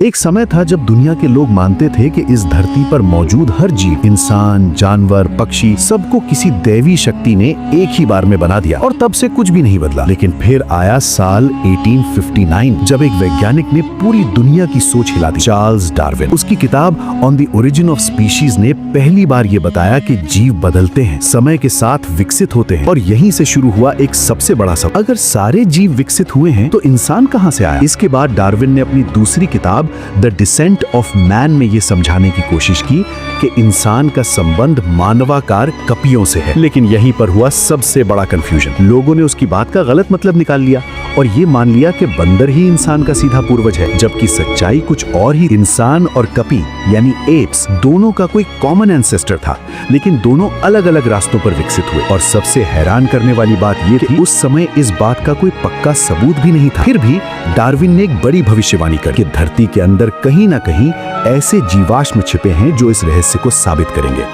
एक समय था जब दुनिया के लोग मानते थे कि इस धरती पर मौजूद हर जीव, इंसान, जानवर, पक्षी, सबको किसी दैवी शक्ति ने एक ही बार में बना दिया और तब से कुछ भी नहीं बदला। लेकिन फिर आया साल 1859 जब एक वैज्ञानिक ने पूरी दुनिया की सोच हिला दी, चार्ल्स डार्विन। उसकी किताब on the origin of species ने पहली बार ये बताया कि जीव बदलते हैं, समय के साथ विकसित होते हैं, और यहीं से शुरू हुआ एक सबसे बड़ा सवाल, अगर सारे जीव विकसित हुए हैं तो इंसान कहाँ से आया? इसके बाद डार्विन ने अपनी दूसरी किताब द डिसेंट ऑफ मैन में ये समझाने की कोशिश की कि इंसान का संबंध मानवाकार कपियों से है। लेकिन यहीं पर हुआ सबसे बड़ा कंफ्यूजन। लोगों ने उसकी बात का गलत मतलब निकाल लिया और ये मान लिया कि बंदर ही इंसान का सीधा पूर्वज है, जबकि सच्चाई कुछ और ही। इंसान और कपी यानी एप्स दोनों का कोई कॉमन एंसेस्टर था, लेकिन दोनों अलग अलग रास्तों पर विकसित हुए। और सबसे हैरान करने वाली बात ये थी, उस समय इस बात का कोई पक्का सबूत भी नहीं था। फिर भी डार्विन ने एक बड़ी भविष्यवाणी कर कि धरती के अंदर कहीं ना कहीं ऐसे जीवाश्म छिपे हैं जो इस रहस्य को साबित करेंगे।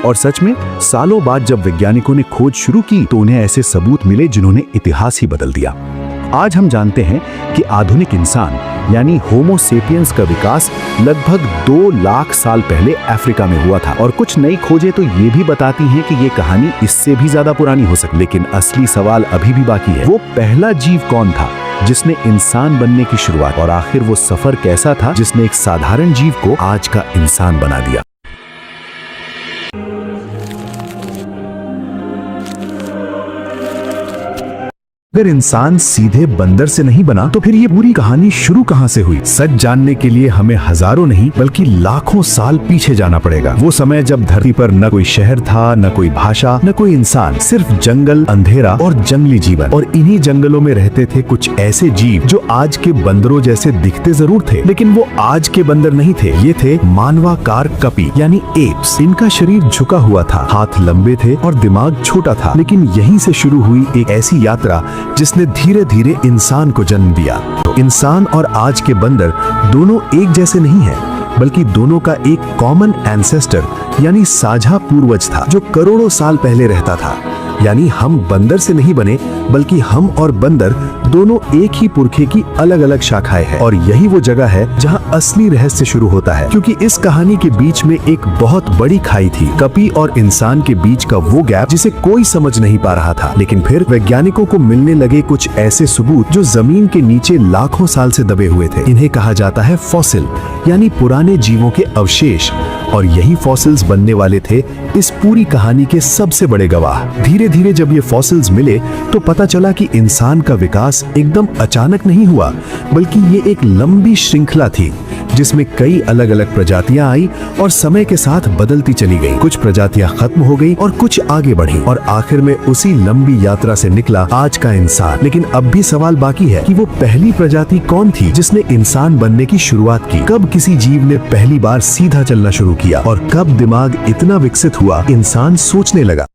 और सच में सालों बाद जब वैज्ञानिकों ने खोज शुरू की तो उन्हें ऐसे सबूत मिले जिन्होंने इतिहास ही बदल दिया। आज हम जानते हैं कि आधुनिक इंसान यानी होमो सेपियंस का विकास लगभग 2 लाख साल पहले अफ्रीका में हुआ था। और कुछ नई खोजें तो ये भी बताती हैं कि ये कहानी इससे भी ज्यादा पुरानी हो सकती। लेकिन असली सवाल अभी भी बाकी है, वो पहला जीव कौन था जिसने इंसान बनने की शुरुआत, और आखिर वो सफर कैसा था जिसने एक साधारण जीव को आज का इंसान बना दिया। अगर इंसान सीधे बंदर से नहीं बना तो फिर ये पूरी कहानी शुरू कहां से हुई? सच जानने के लिए हमें हजारों नहीं बल्कि लाखों साल पीछे जाना पड़ेगा। वो समय जब धरती पर न कोई शहर था, न कोई भाषा, न कोई इंसान, सिर्फ जंगल, अंधेरा और जंगली जीवन। और इन्हीं जंगलों में रहते थे कुछ ऐसे जीव जो आज के बंदरों जैसे दिखते जरूर थे, लेकिन वो आज के बंदर नहीं थे। ये थे मानवाकार कपी यानी एप्स। इनका शरीर झुका हुआ था, हाथ लंबे थे और दिमाग छोटा था। लेकिन यहीं से शुरू हुई एक ऐसी यात्रा जिसने धीरे धीरे इंसान को जन्म दिया। इंसान और आज के बंदर दोनों एक जैसे नहीं हैं, बल्कि दोनों का एक कॉमन एंसेस्टर यानी साझा पूर्वज था जो करोड़ों साल पहले रहता था। यानी हम बंदर से नहीं बने, बल्कि हम और बंदर दोनों एक ही पुरखे की अलग अलग शाखाएं हैं। और यही वो जगह है जहां असली रहस्य शुरू होता है, क्योंकि इस कहानी के बीच में एक बहुत बड़ी खाई थी, कपी और इंसान के बीच का वो गैप जिसे कोई समझ नहीं पा रहा था। लेकिन फिर वैज्ञानिकों को मिलने लगे कुछ ऐसे सबूत जो जमीन के नीचे लाखों साल से दबे हुए थे। इन्हें कहा जाता है फॉसिल यानी पुराने जीवों के अवशेष। और यही फॉसिल्स बनने वाले थे इस पूरी कहानी के सबसे बड़े गवाह। धीरे धीरे जब ये फॉसिल्स मिले तो पता चला कि इंसान का विकास एकदम अचानक नहीं हुआ, बल्कि ये एक लंबी श्रृंखला थी जिसमें कई अलग अलग प्रजातियां आई और समय के साथ बदलती चली गई। कुछ प्रजातियां खत्म हो गई और कुछ आगे बढ़ी, और आखिर में उसी लंबी यात्रा से निकला आज का इंसान। लेकिन अब भी सवाल बाकी है कि वो पहली प्रजाति कौन थी जिसने इंसान बनने की शुरुआत की? कब किसी जीव ने पहली बार सीधा चलना शुरू किया, और कब दिमाग इतना विकसित हुआ इंसान सोचने लगा?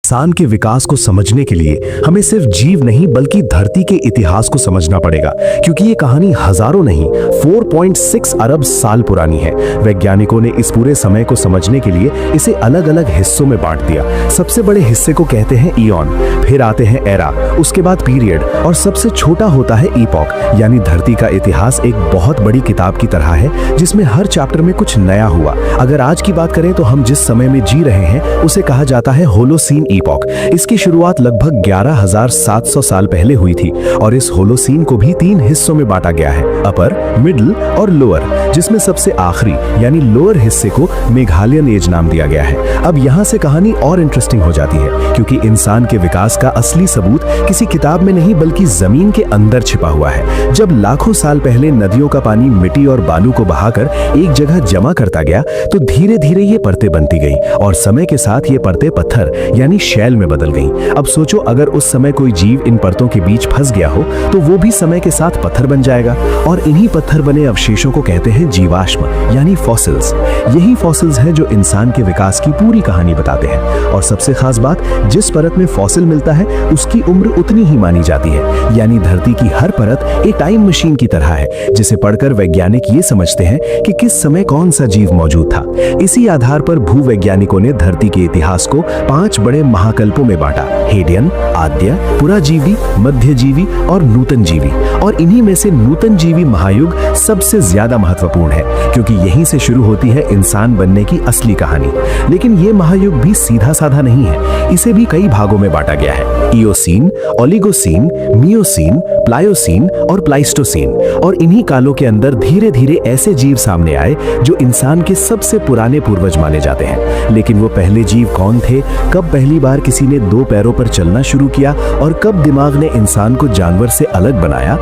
इंसान के विकास को समझने के लिए हमें सिर्फ जीव नहीं बल्कि धरती के इतिहास को समझना पड़ेगा, क्योंकि ये कहानी हजारों नहीं 4.6 अरब साल पुरानी है। वैज्ञानिकों ने इस पूरे समय को समझने के लिए इसे अलग अलग हिस्सों में बांट दिया। सबसे बड़े हिस्से को कहते हैं ईऑन, फिर आते हैं एरा, उसके बाद पीरियड, और सबसे छोटा होता है ईपॉक। यानी धरती का इतिहास एक बहुत बड़ी किताब की तरह है जिसमें हर चैप्टर में कुछ नया हुआ। अगर आज की बात करें तो हम जिस समय में जी रहे हैं उसे कहा जाता है होलोसीन ईपॉक। इसकी शुरुआत लगभग 11,700 साल पहले हुई थी, और इस होलोसीन को भी 3 हिस्सों में बांटा गया है, अपर, मिडिल और लोअर, जिसमें सबसे आखिरी यानी लोअर हिस्से को मेघालयन एज नाम दिया गया है। अब यहाँ से कहानी और इंटरेस्टिंग हो जाती है, क्योंकि इंसान के विकास का असली सबूत किसी किताब में नहीं बल्कि जमीन के अंदर छिपा हुआ है। जब लाखों साल पहले नदियों का पानी मिट्टी और बालू को बहाकर एक जगह जमा करता गया तो धीरे धीरे ये परतें बनती गई, और समय के साथ ये परतें पत्थर यानी शैल में बदल गईं। अब सोचो, अगर उस समय कोई जीव इन परतों के बीच फंस गया हो तो वो भी समय के साथ पत्थर बन जाएगा, और इन्हीं पत्थर बने अवशेषों को कहते हैं जीवाश्म यानी फॉसिल्स। यही फॉसिल्स हैं जो इंसान के विकास की पूरी कहानी बताते हैं। और सबसे खास बात, जिस परत में फॉसिल मिलता है उसकी उम्र उतनी ही मानी जाती है। यानी धरती की हर परत एक टाइम मशीन की तरह है, जिसे पढ़कर वैज्ञानिक ये समझते हैं कि किस समय कौन सा जीव मौजूद था। इसी आधार पर भूवैज्ञानिकों ने धरती के इतिहास को 5 बड़े महाकल्पों में बांटा, हेडियन, आद्य, पुराजीवी, मध्यजीवी और नूतन जीवी। और इन्हीं में से नूतन जीवी महायुग सबसे ज्यादा महत्वपूर्ण है, क्योंकि यहीं से शुरू होती है इंसान बनने की असली कहानी। लेकिन ये महायुग भी सीधा साधा नहीं है, इसे भी कई भागों में बांटा गया है। इयोसीन, ओलिगोसीन, मियोसीन, प्लायोसीन और प्लाइस्टोसीन। और इन्हीं कालों के अंदर धीरे धीरे ऐसे जीव सामने आए जो इंसान के सबसे पुराने पूर्वज माने जाते हैं। लेकिन वो पहले जीव कौन थे, कब पहली बार किसी ने 2 पैरों पर चलना शुरू किया और कब दिमाग ने इंसान को जानवर से अलग बनाया,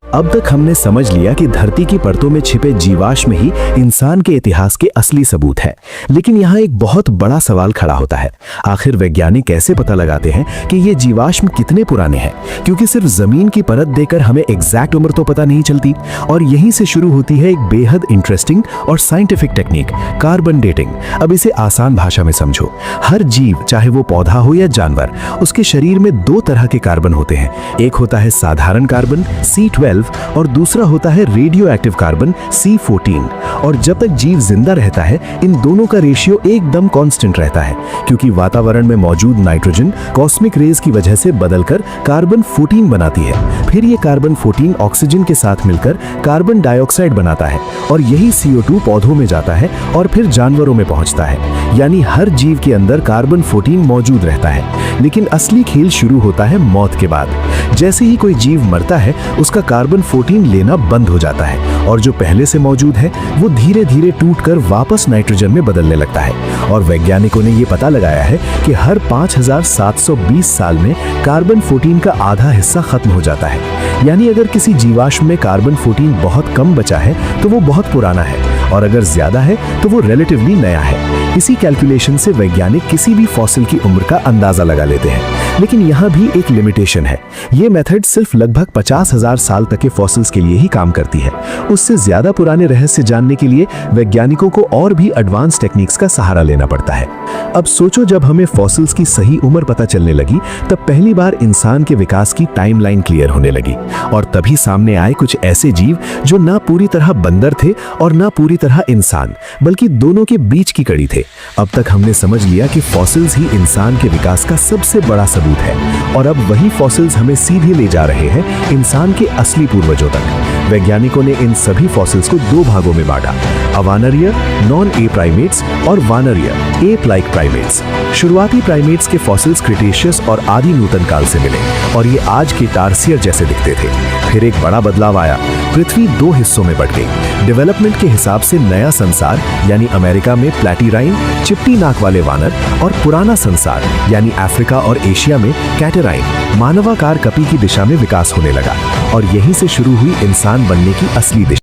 अब तक हमने समझ लिया कि धरती की परतों में छिपे जीवाश्म ही इंसान के इतिहास के असली सबूत है। लेकिन यहाँ एक बहुत बड़ा सवाल खड़ा होता है, आखिर वैज्ञानिक कैसे पता लगाते हैं कि ये जीवाश्म कितने पुराने हैं? क्योंकि सिर्फ जमीन की परत देकर हमें एग्जैक्ट उम्र तो पता नहीं चलती। और यहीं से शुरू होती है एक बेहद इंटरेस्टिंग और साइंटिफिक टेक्निक, कार्बन डेटिंग। अब इसे आसान भाषा में समझो। हर जीव, चाहे वो पौधा हो या जानवर, उसके शरीर में 2 तरह के कार्बन होते हैं। एक होता है साधारण कार्बन C12 और दूसरा होता है रेडियो एक्टिव कार्बन C14। और जब तक जीव जिंदा रहता है, इन दोनों का रेशियो एकदम कांस्टेंट रहता है, क्योंकि वातावरण में मौजूद नाइट्रोजन कॉस्मिक रेज की वजह से बदलकर कार्बन 14 बनाती है। फिर ये कार्बन 14 ऑक्सीजन के साथ मिलकर कार्बन डाइऑक्साइड बनाता है और यही CO2 पौधों में जाता है और फिर जानवरों में पहुंचता है। यानी हर जीव के अंदर कार्बन 14 मौजूद रहता है। लेकिन असली खेल शुरू होता है मौत के बाद। जैसे ही कोई जीव मरता है, उसका कार्बन 14 लेना बंद हो जाता है और जो पहले से मौजूद है वो धीरे धीरे टूटकर वापस नाइट्रोजन में बदलने लगता है। और वैज्ञानिकों ने ये पता लगाया है कि हर 5720 साल में कार्बन 14 का आधा हिस्सा खत्म हो जाता है। यानी अगर किसी जीवाश्म में कार्बन 14 बहुत कम बचा है तो वो बहुत पुराना है, और अगर ज्यादा है तो वो रिलेटिवली नया है। इसी कैलकुलेशन से वैज्ञानिक किसी भी फॉसिल की उम्र का अंदाजा लगा लेते हैं। लेकिन यहाँ भी एक लिमिटेशन है। ये मेथड सिर्फ लगभग 50,000 साल तक के फॉसिल्स के लिए ही काम करती है। उससे ज्यादा पुराने रहस्य जानने के लिए वैज्ञानिकों को और भी एडवांस टेक्निक्स का सहारा लेना पड़ता है। अब सोचो, जब हमें फॉसिल्स की सही उम्र पता चलने लगी, तब पहली बार इंसान के विकास की टाइमलाइन क्लियर होने लगी। और तभी सामने आए कुछ ऐसे जीव जो ना पूरी तरह बंदर थे और ना पूरी तरह इंसान, बल्कि दोनों के बीच की कड़ी थे। अब तक हमने समझ लिया कि फॉसिल्स ही इंसान के विकास का सबसे बड़ा सबूत है, और अब वही फॉसिल्स हमें सीधे ले जा रहे हैं इंसान के असली पूर्वजों तक। वैज्ञानिकों ने इन सभी फॉसिल्स को 2 भागों में बांटा, अवानरीय नॉन ए प्राइमेट्स और वानरीय एप लाइक प्राइमेट्स। शुरुआती प्राइमेट्स के फॉसिल्स क्रिटेशियस और आदि नूतन काल से मिले और ये आज के टार्सियर जैसे दिखते थे। फिर एक बड़ा बदलाव आया, पृथ्वी 2 हिस्सों में बट गई। डेवलपमेंट के हिसाब से नया संसार यानी अमेरिका में प्लेटिराइन चिपटी नाक वाले वानर, और पुराना संसार यानी अफ्रीका और एशिया में कैटेराइन मानवाकार कपी की दिशा में विकास होने लगा। और यहीं से शुरू हुई इंसान बनने की असली दिशा।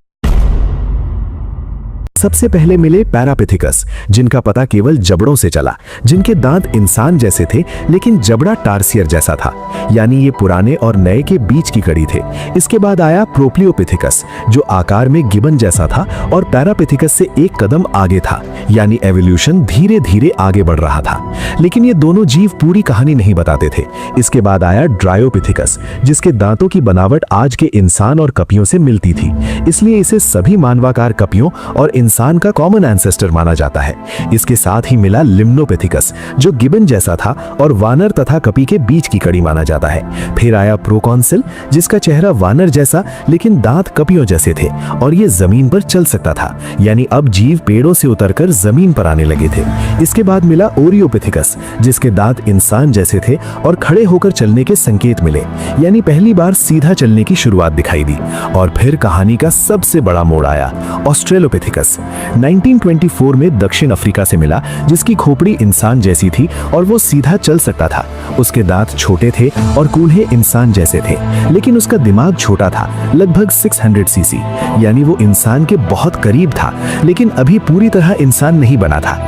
सबसे पहले मिले पैरापिथिकस, जिनका पता केवल जबड़ों से चला, जिनके दांत इंसान जैसे थे लेकिन जबड़ा टार्सियर जैसा था, यानी ये पुराने और नए के बीच की कड़ी थे। इसके बाद आया प्रोप्लियोपिथिकस, जो आकार में गिबन जैसा था और पैरापिथिकस से एक कदम आगे था, यानी एवोल्यूशन धीरे धीरे आगे बढ़ रहा था। लेकिन ये दोनों जीव पूरी कहानी नहीं बताते थे। इसके बाद आया ड्रायोपिथिकस, जिसके दांतों की बनावट आज के इंसान और कपियों से मिलती थी, इसलिए इसे सभी मानवाकार कपियों और इंसान का कॉमन एंसेस्टर माना जाता है। इसके साथ ही मिला लिम्नोपेथिकस, जो गिबन जैसा था और वानर तथा कपी के बीच की कड़ी माना जाता है। फिर आया प्रोकॉन्सिल, जिसका चेहरा वानर जैसा लेकिन दांत कपियों जैसे थे और ये जमीन पर चल सकता था, यानी अब जीव पेड़ों से उतरकर जमीन पर आने लगे थे। इसके बाद मिला ओरियोपिथिकस, जिसके दांत इंसान जैसे थे और खड़े होकर चलने के संकेत मिले, यानी पहली बार सीधा चलने की शुरुआत दिखाई दी। और फिर कहानी का सबसे बड़ा मोड़ आया, ऑस्ट्रेलोपिथिकस। 1924 में दक्षिण अफ्रीका से मिला, जिसकी खोपड़ी इंसान जैसी थी और वो सीधा चल सकता था। उसके दांत छोटे थे और कूल्हे इंसान जैसे थे, लेकिन उसका दिमाग छोटा था, लगभग 600 सीसी, यानी वो इंसान के बहुत करीब था, लेकिन अभी पूरी तरह इंसान नहीं बना था।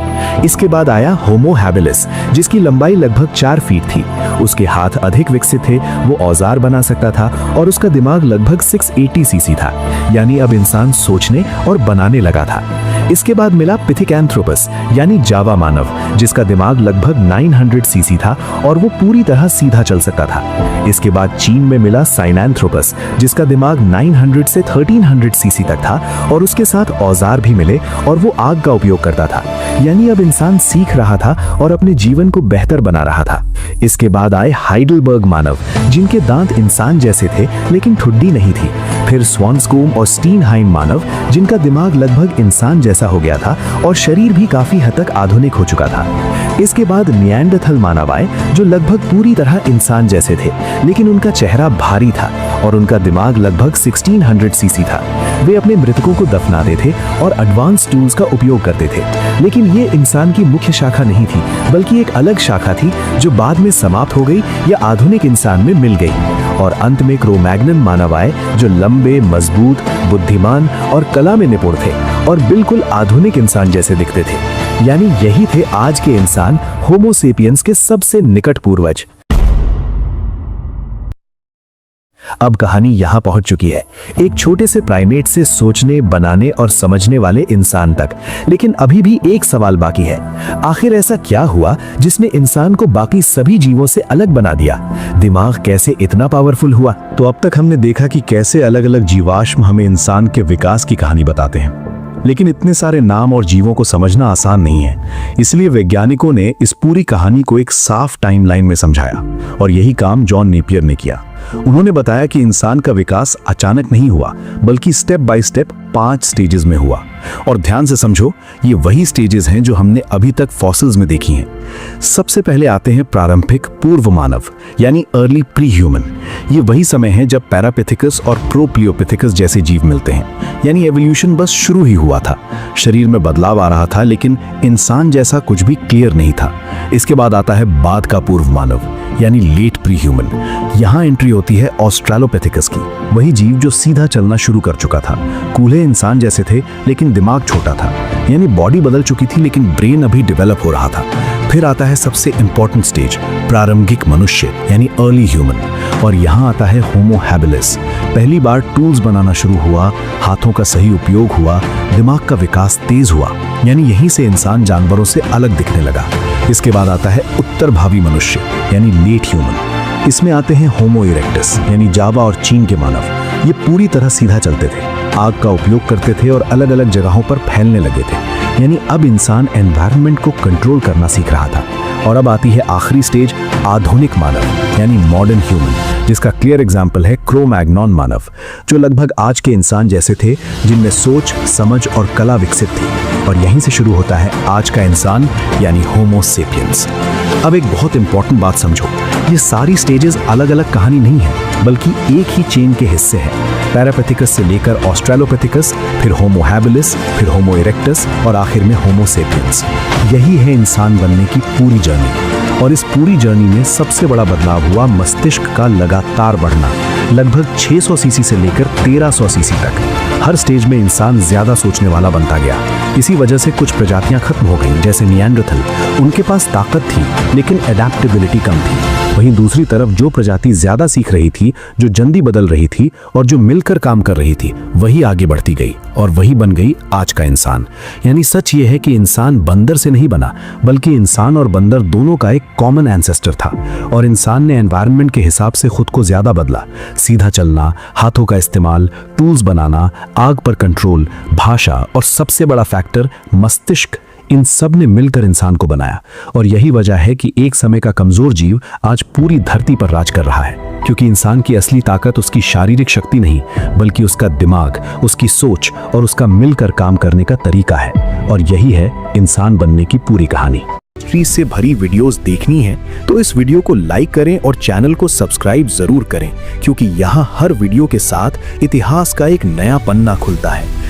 इसके बाद आया होमो हैबिलिस, जिसकी लंबाई लगभग 4 फीट थी उसके हाथ अधिक विकसित थे, वो औजार बना सकता था और उसका दिमाग लगभग 680 सीसी था, यानी अब इंसान सोचने और बनाने लगा था। इसके बाद मिला पिथिकैंथ्रोपस यानी जावा मानव, जिसका दिमाग लगभग 900 सीसी था और वो पूरी तरह सीधा चल सकता था। इसके बाद चीन में मिला साइनैंथ्रोपस, जिसका दिमाग 900 से 1300 सीसी तक था और उसके साथ औजार भी मिले और वो आग का उपयोग करता था, यानी अब इंसान सीख रहा था और अपने जीवन को बेहतर बना रहा था। इसके बाद आए हाइडलबर्ग मानव, जिनके दांत इंसान जैसे थे लेकिन ठुड्डी नहीं थी। फिर स्वानस्कोम और स्टीनहाइम मानव, जिनका दिमाग लगभग इंसान जैसा हो गया था और शरीर भी काफी हद तक आधुनिक हो चुका था। इसके बाद निएंडरथल मानव आए, जो लगभग पूरी तरह इंसान जैसे थे, लेकिन उनका चेहरा भारी था और उनका दिमाग लगभग 1600 सीसी था। वे अपने मृतकों को दफनाते थे और एडवांस टूल्स का उपयोग करते थे, लेकिन ये इंसान की मुख्य शाखा नहीं थी, बल्कि एक अलग शाखा थी जो बाद में समाप्त हो गई या आधुनिक इंसान में मिल गई। और अंत में क्रो-मैग्नन मानव आए, जो लंबे, मजबूत, बुद्धिमान और कला में निपुण थे और बिल्कुल आधुनिक इंसान जैसे दिखते थे। यानी यही थे आज के इंसान, होमो सेपियंस के सबसे निकट पूर्वज। अब कहानी यहां पहुंच चुकी है, एक छोटे से प्राइमेट से सोचने, बनाने और समझने वाले इंसान तक। लेकिन अभी भी एक सवाल बाकी है, आखिर ऐसा क्या हुआ जिसने इंसान को बाकी सभी जीवों से अलग बना दिया? दिमाग कैसे इतना पावरफुल हुआ? तो अब तक हमने देखा कि कैसे अलग अलग जीवाश्म हमें इंसान के विकास की कहानी बताते हैं, लेकिन इतने सारे नाम और जीवों को समझना आसान नहीं है। इसलिए वैज्ञानिकों ने इस पूरी कहानी को एक साफ टाइमलाइन में समझाया और यही काम जॉन नेपियर ने किया। उन्होंने बताया कि इंसान का विकास अचानक नहीं हुआ, बल्कि स्टेप बाय स्टेप 5 स्टेजेस में हुआ। और ध्यान से समझो, ये वही स्टेजेस हैं जो हमने अभी तक फॉसिल्स में देखी हैं। सबसे पहले आते हैं प्रारंभिक पूर्व मानव, यानी अर्ली प्री ह्यूमन। ये वही समय है जब पैरापिथेकस और प्रोप्लियोपिथेकस जैसे जीव मिलते हैं, यानी एवोल्यूशन बस शुरू ही हुआ था। शरीर में बदलाव आ रहा था, लेकिन इंसान जैसा कुछ भी क्लियर नहीं था। इसके बाद आता है बाद का पूर्व मानव, यानी लेट प्री ह्यूमन। यहाँ एंट्री होती है ऑस्ट्रेलोपिथेकस की, वही जीव जो सीधा चलना शुरू कर चुका था। कूल्हे इंसान जैसे थे, लेकिन दिमाग छोटा था, यानी बॉडी बदल चुकी थी लेकिन ब्रेन अभी डेवलप हो रहा था। फिर आता है सबसे इंपॉर्टेंट स्टेज, प्रारंभिक मनुष्य, यानी अर्ली ह्यूमन। और यहाँ आता है होमो हैबिलिस। पहली बार टूल्स बनाना शुरू हुआ, हाथों का सही उपयोग हुआ, दिमाग का विकास तेज हुआ, यानी यहीं से इंसान जानवरों से अलग दिखने लगा। इसके बाद आता है उत्तर भावी मनुष्य, यानी लेट ह्यूमन। इसमें आते हैं होमो इरेक्टस, यानी जावा और चीन के मानव। ये पूरी तरह सीधा चलते थे, आग का उपयोग करते थे और अलग अलग जगहों पर फैलने लगे थे, यानी अब इंसान एनवायरनमेंट को कंट्रोल करना सीख रहा था। और अब आती है आखिरी स्टेज, आधुनिक मानव, यानी मॉडर्न ह्यूमन, जिसका क्लियर एग्जाम्पल है क्रो-मैग्नन मानव, जो लगभग आज के इंसान जैसे थे, जिनमें सोच, समझ और कला विकसित थी। और यहीं से शुरू होता है आज का इंसान, यानी होमो सेपियंस। अब एक बहुत इंपॉर्टेंट बात समझो, ये सारी स्टेजेस अलग अलग कहानी नहीं है, बल्कि एक ही चेन के हिस्से हैं। पैरापिथेकस से लेकर ऑस्ट्रेलोपिथेकस, फिर होमो हैबिलिस, फिर होमो इरेक्टस और आखिर में होमो सेपियंस। यही है इंसान बनने की पूरी जर्नी। और इस पूरी जर्नी में सबसे बड़ा बदलाव हुआ मस्तिष्क का लगातार बढ़ना, लगभग 600 सीसी से लेकर 1300 सीसी तक। हर स्टेज में इंसान ज्यादा सोचने वाला बनता गया। इसी वजह से कुछ प्रजातियां खत्म हो गईं, जैसे निएंडरथल। उनके पास ताकत थी, लेकिन एडेप्टेबिलिटी कम थी। वहीं दूसरी तरफ जो प्रजाति ज्यादा सीख रही थी, जो जल्दी बदल रही थी और जो मिलकर काम कर रही थी, वही आगे बढ़ती गई और वही बन गई आज का इंसान। यानी सच ये है कि इंसान बंदर से नहीं बना, बल्कि इंसान और बंदर दोनों का एक कॉमन एंसेस्टर था। और इंसान ने एनवायरनमेंट के हिसाब से खुद को ज्यादा बदला। सीधा चलना, हाथों का इस्तेमाल, टूल्स बनाना, आग पर कंट्रोल, भाषा और सबसे बड़ा फैक्टर मस्तिष्क, इन सब ने मिलकर इंसान को बनाया। और यही वजह है कि एक समय का कमजोर जीव आज पूरी धरती पर राज कर रहा है, क्योंकि इंसान की असली ताकत उसकी शारीरिक शक्ति नहीं, बल्कि उसका दिमाग, उसकी सोच और उसका मिलकर काम करने का तरीका है। और यही है इंसान बनने की पूरी कहानी। हिस्ट्री से भरी वीडियोस देखनी है तो इस वीडियो को लाइक करें और चैनल को सब्सक्राइब जरूर करें, क्योंकि यहाँ हर वीडियो के साथ इतिहास का एक नया पन्ना खुलता है।